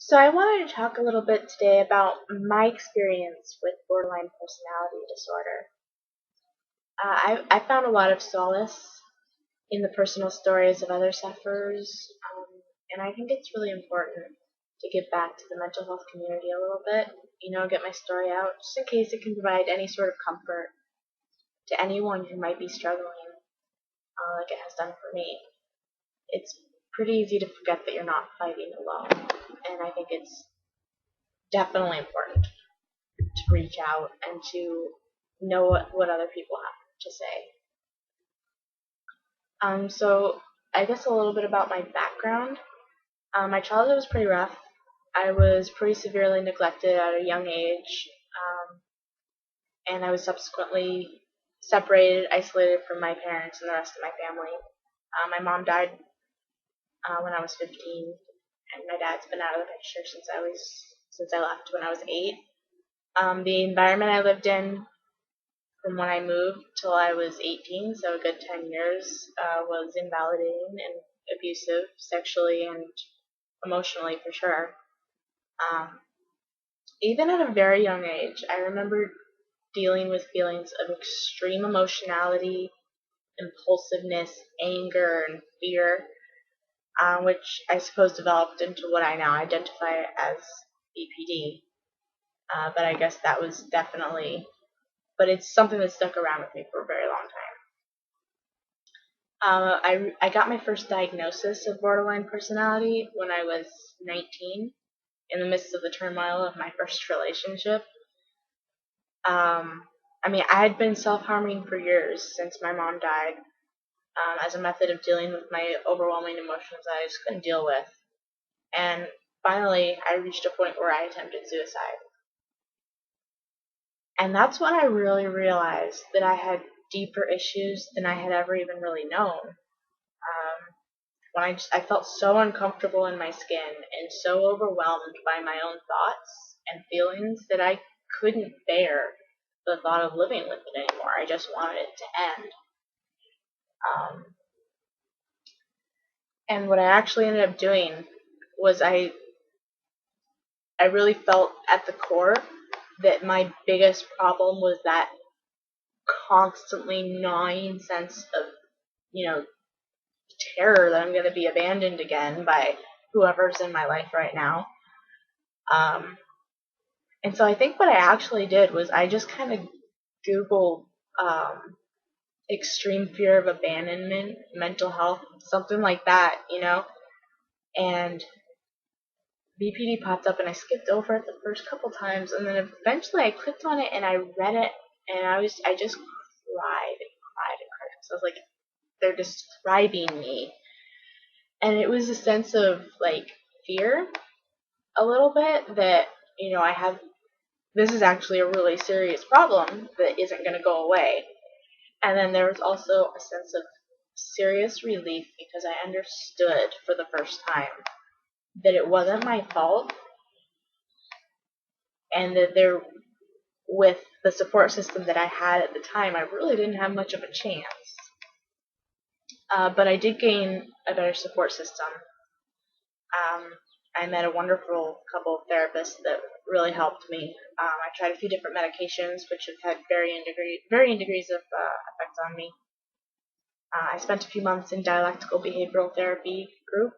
So I wanted to talk a little bit today about my experience with borderline personality disorder. I found a lot of solace in the personal stories of other sufferers, and I think it's really important to give back to the mental health community a little bit, get my story out, just in case it can provide any sort of comfort to anyone who might be struggling, like it has done for me. It's pretty easy to forget that you're not fighting alone, and I think it's definitely important to reach out and to know what other people have to say. So I guess a little bit about my background. My childhood was pretty rough. I was pretty severely neglected at a young age, and I was subsequently separated, isolated from my parents and the rest of my family. My mom died when I was 15, and my dad's been out of the picture since I left when I was 8. The environment I lived in from when I moved till I was 18, so a good 10 years, was invalidating and abusive, sexually and emotionally for sure. Um, Even at a very young age, I remember dealing with feelings of extreme emotionality, impulsiveness, anger, and fear, which I suppose developed into what I now identify as BPD. But I guess that was definitely, but it's something that stuck around with me for a very long time. I got my first diagnosis of borderline personality when I was 19, in the midst of the turmoil of my first relationship. I had been self-harming for years since my mom died, as a method of dealing with my overwhelming emotions that I just couldn't deal with. And finally, I reached a point where I attempted suicide. And that's when I really realized that I had deeper issues than I had ever even really known. When I felt so uncomfortable in my skin and so overwhelmed by my own thoughts and feelings that I couldn't bear the thought of living with it anymore. I just wanted it to end. Um, and what I actually ended up doing was I really felt at the core that my biggest problem was that constantly gnawing sense of, terror that I'm going to be abandoned again by whoever's in my life right now. Um, and so I think what I actually did was I just kind of Googled extreme fear of abandonment, mental health, something like that, and BPD popped up and I skipped over it the first couple times and then eventually I clicked on it and I read it and I just cried and cried and cried. So I was like, they're describing me. And it was a sense of like fear a little bit that, I have this is actually a really serious problem that isn't going to go away. And then there was also a sense of serious relief because I understood for the first time that it wasn't my fault and that with the support system that I had at the time, I really didn't have much of a chance. But I did gain a better support system. I met a wonderful couple of therapists that really helped me. I tried a few different medications, which have had varying degrees of effect on me. I spent a few months in dialectical behavioral therapy group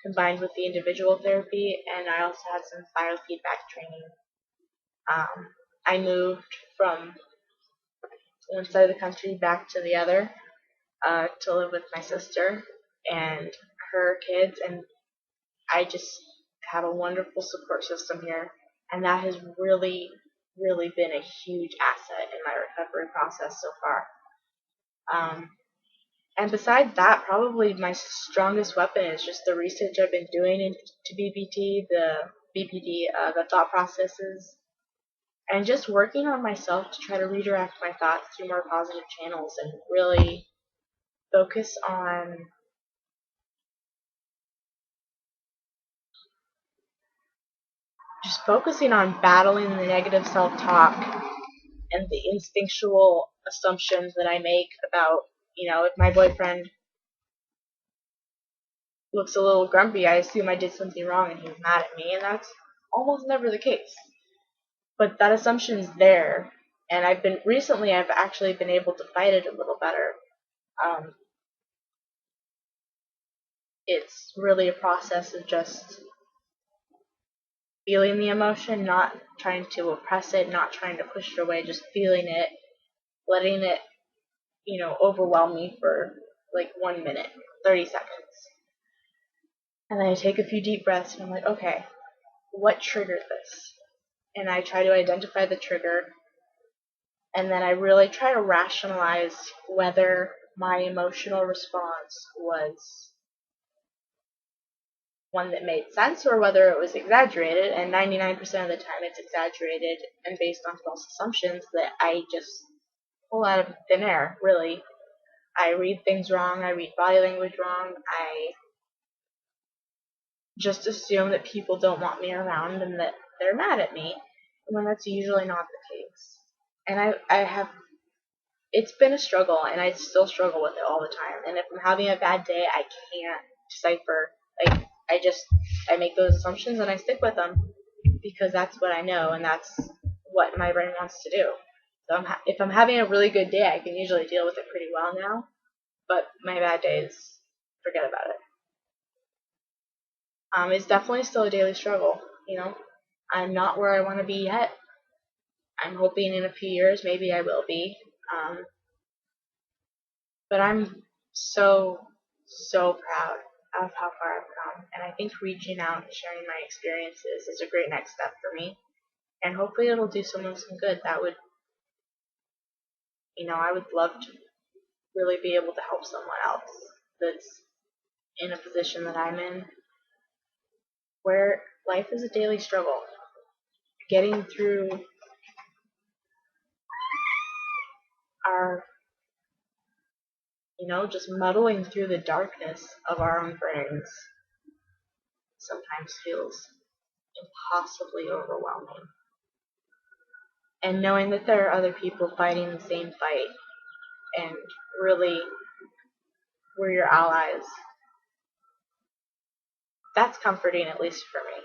combined with the individual therapy, and I also had some biofeedback training. I moved from one side of the country back to the other to live with my sister and her kids, and I just have a wonderful support system here, and that has really, really been a huge asset in my recovery process so far. And besides that, probably my strongest weapon is just the research I've been doing into BPD, the thought processes, and just working on myself to try to redirect my thoughts through more positive channels and really focus on focusing on battling the negative self-talk and the instinctual assumptions that I make about, if my boyfriend looks a little grumpy, I assume I did something wrong and he's mad at me, and that's almost never the case. But that assumption's there, and I've actually been able to fight it a little better. Um, it's really a process of just feeling the emotion, not trying to oppress it, not trying to push it away, just feeling it, letting it, overwhelm me for like 1 minute, 30 seconds. And then I take a few deep breaths and I'm like, okay, what triggered this? And I try to identify the trigger, and then I really try to rationalize whether my emotional response was one that made sense or whether it was exaggerated. And 99% of the time it's exaggerated and based on false assumptions that I just pull out of thin air, really. I read things wrong, I read body language wrong, I just assume that people don't want me around and that they're mad at me, when that's usually not the case. And I have, it's been a struggle, and I still struggle with it all the time. And if I'm having a bad day, I can't decipher. Like, I make those assumptions and I stick with them because that's what I know and that's what my brain wants to do. So if I'm having a really good day, I can usually deal with it pretty well now. But my bad days, forget about it. It's definitely still a daily struggle. I'm not where I want to be yet. I'm hoping in a few years maybe I will be. But I'm so proud of how far I've come, and I think reaching out and sharing my experiences is a great next step for me. And hopefully it'll do someone some good. That would, I would love to really be able to help someone else that's in a position that I'm in, where life is a daily struggle. Getting through our, just muddling through the darkness of our own brains sometimes feels impossibly overwhelming. And knowing that there are other people fighting the same fight, and really we're your allies, that's comforting, at least for me.